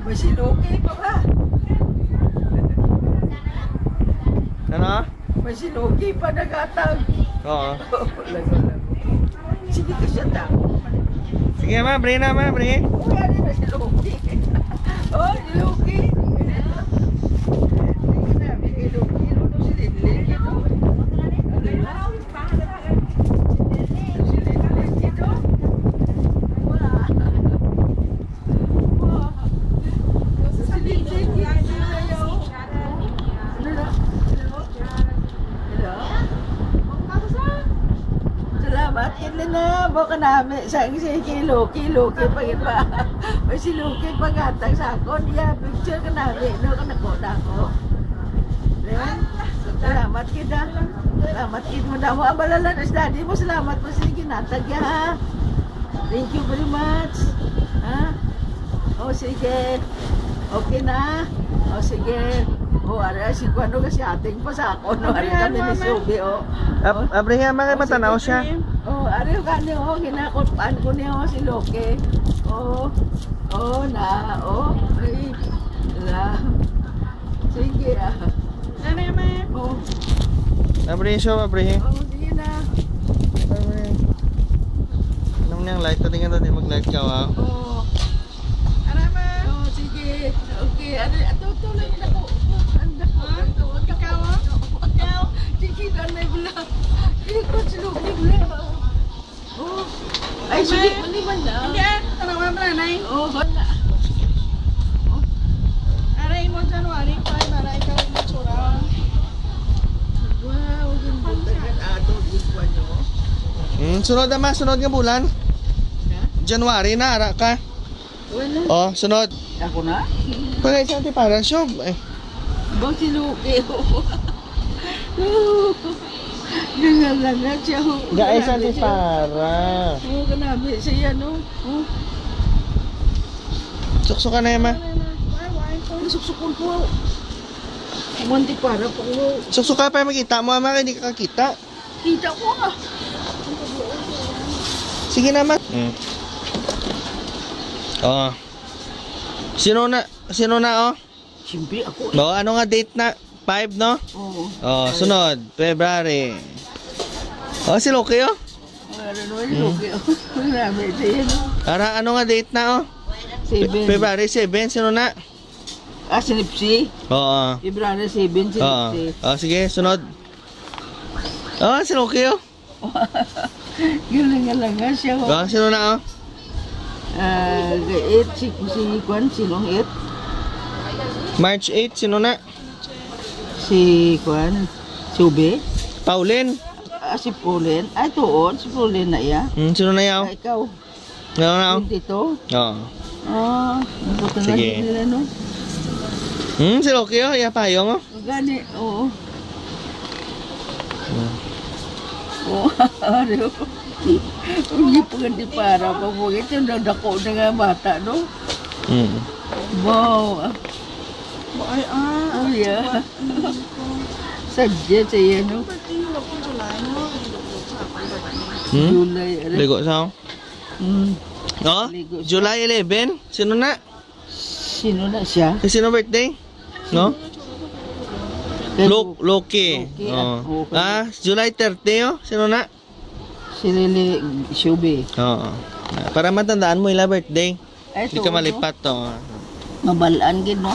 Masiluki pa ba? Ano? Masiluki pa nagatag. Oo. Lago. Sige ka siya ta. Sige ma, bre na ma, bre. Kaya rin masiluki. Oh, siluki. Sige na, bigay luki. Luto si Lidli. Salamat kini na baka namin sa kilo pagit pa. May siluki pagatag sa ako niya picture ka namin no ka nakoda ko. Then salamat kita. Salamat kid mo na mo abalalan as daddy mo salamat po sa ginatag ya. Thank you very much. Ha? Oh sige. Okay na. Oh sige. Oh, ara si kuano kasi ating pa sa ako no. Ara kami ni Subi oh. Abraham, makay matanaw siya. Oh, ari kani oh ginakutpan ko niya si Loke. Oh. Oh na. Oh. Ay. La. Sige ah. Ano naman? Oh. Abraham, Abraham. Oh, sige na. Anong niyang light? Tingnan natin mag-light ka ha. Oh. Ano naman? Oh, sige. Okay. Ano tuloy na ko. Ikaw? Sige na na bula. Sige ko si Loke bula. Oh. Ay, sige mali man na. Hindi, tanong mo ba nanay? Oh, wala. Aray mo January 5, aray ikaw yung matsura. Wow, ganda ng ato iguan nyo. Sunod naman, sunod nga bulan. January na, ara ka. Wala. Oh, sunod. Ako na? Pagay sa ating para show. Bang si Luke. Gangalangan siya. Guys, sa ating para. Oo, kanabi siya, no? Oh. Sukso ka na yama. Suksukon po. Kumanti para po ko. Sukso ka pa makita mo, ama, hindi ka kakita. Kita ko ah. Sige naman. Oh. Sino na oh? Siyempre ako. No, ano nga date na? 5 no? Oo. Oh, sunod, February. Oh, si Loki oh. Wala naman si Luke. Kanabi siya, no? Para ano nga date na oh? 7. February 7, sino na? Ah, si Nipsey. Oo. February 7, si Oo. Nipsey. Oh, sige, sunod. Oh, si Loki oh. Galangan siya. Oh, sino na oh? Gait, si Kwan, sinong 8? March 8, sino na? Si Kwan, Subi. Pauline. Si Pauline. Ay, tuon, si Pauline na iya. Sino na yaw? Ikaw. Ano na oh? Dito. Oo. Ah, nabutan na Sige. nila, no? Si Loki oh, yapayong oh. Gani, oo. Oo, ano? Hindi pa ganti para pa po. Ito, nadako na nga bata, no? Wow. Ay, Ano yan? Sadya siya, no? July. Ano? Ligo sa oh? Ligo siya. July 11, sino na? Sino na siya? Sino birthday? No? Loki. Loki, Oh. ah. July 30 oh. Sino na? Si Lili Shubi. Oo. Para matandaan mo ila birthday. Ay, Hindi ka malipat to. Mabalaan gid, no?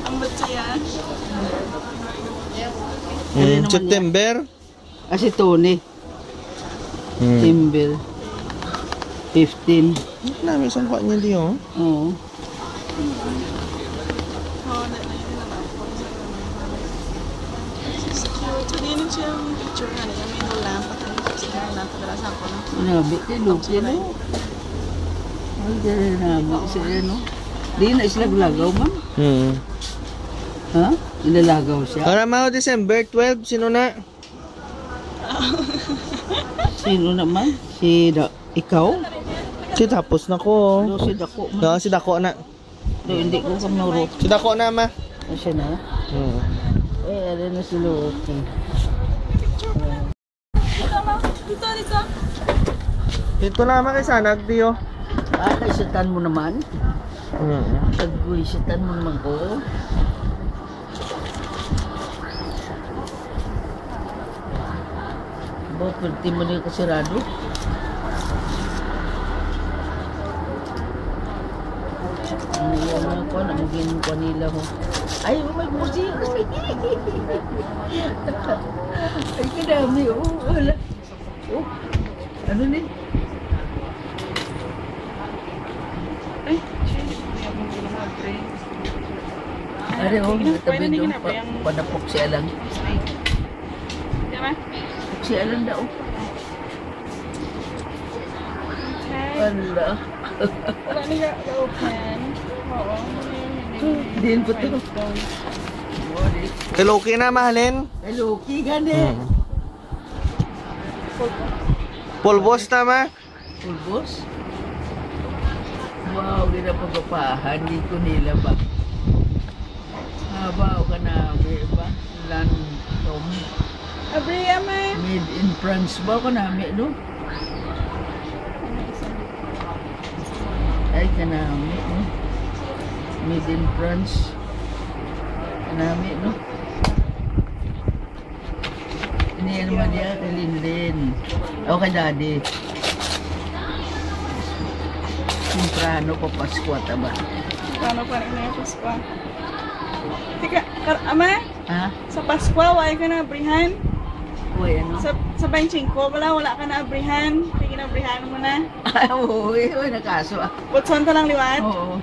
ang batsa yan. September. Ah, si Tony. September 15. Namin isang kwa niya diyo. Oo. Hindi siya yung picture nga niya. May nulang patang siya na kadalasan ko. Nabi, si Luke, no? Ay, dyan nabi siya, no? Di na sila lagaw, man? Ha? Ilalagaw siya? Para mga December 12, sino na? Sino naman? Ikaw? Si tapos na ko. No, si Dako man. Oo, si Dako na. No, hindi ko kamurot. Si Dako na ma. Siya na? Eh, ano na si Luke? Dito. Dito na ma kay Sanag diyo. Kaisitan mo naman. Kaisitan mo naman ko. Ba, pwede mo na kasirado. Ano ko, namugin ko nila mo. Ay, may musik. Ay, kadami. Oh, wala. Oh, ano ni? Ay, shit. Ari, oh, natabi doon. Panapok siya lang. Diba? Siya lang daw. Wala. Wala niya open. Oo. Din po to. Kay Loki na, mahalin. Ay, Loki, gani. Pulbos na, ma. Pulbos? Wow, gina pagpapahan. Di ko nila ba? Habaw ka na, ba? Lantom. Abria, ma. Made in France ba ko namin, no? Ay, kanami, no? Made in France. Kanami, no? Ini naman niya, kay Linlin. O kay Daddy. Simprano pa Pasko ba? Paano pa rin na yung Pasko? Tika, ama? Ha? Sa Pasko, wala ka na abrihan? Uy, ano? Sa 25, wala ka na abrihan? Sige na abrihan mo na. Ay, uy, nakaso ah. Butson ta lang liwat? Oo.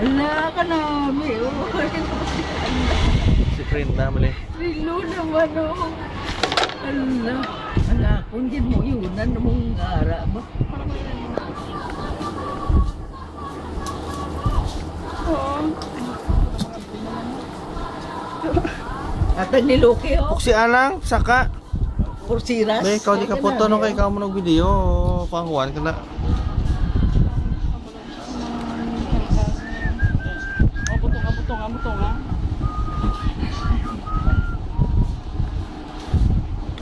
Ala ka namin. Si Printa, mali. Rilo naman oh. Ala. Ala, kung din mo yunan mong ara ba? Oo. Atag ni Loki oh. Puksi alang, saka. Kursiras. Be, ikaw di ka po no kay ikaw mo ng video. Pangkuhan ka na. Butong ah.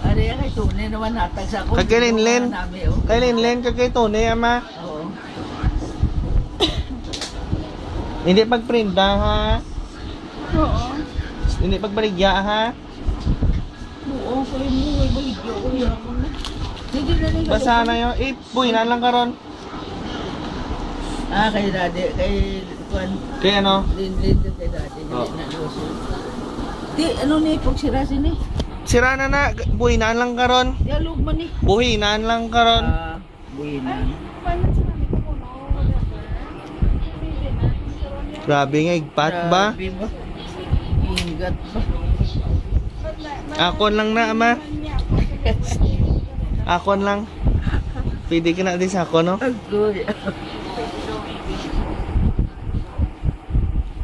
Ari, kay Tune naman natag sa ako. Kay Linlin. Kay Linlin, kay Tony, ama. Oo. Hindi pagprinta, ha? Oo. Hindi pagbaligya, ha? Oo, kay mo. Ay, baligyo ko yaman na. Sige na nila. Basa na yun. Boy, na lang karon. Ah, kay Daddy. Kay Juan. Kay ano? Linlin kay Daddy. Oo. Di, ano ni, pagsirasin ni? Sira na na. Boy, na lang karon. Di, alog man ni. Buhi, na lang karon. Ah, buwinan. Paano sa kami ko no? Whatever. Pwede na. Grabe nga, igpat ba? Grabe ba? Ingat ba? Akon lang na, ama. Akon lang. Pwede ka na din sa ako, no? Agoy.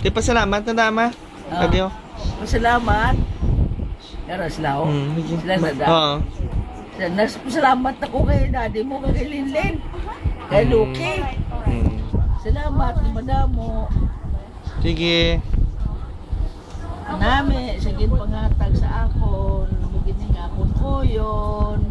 Di pa salamat na dama. Sabi ko. Salamat. Karas lao. Sila na da. Oo. Salamat ako kay Daddy mo, kay Linlin. Kay Luki. Salamat, madam mo. Sige. Nami, sige pangatag sa akon. Bugin nga akon ko yun.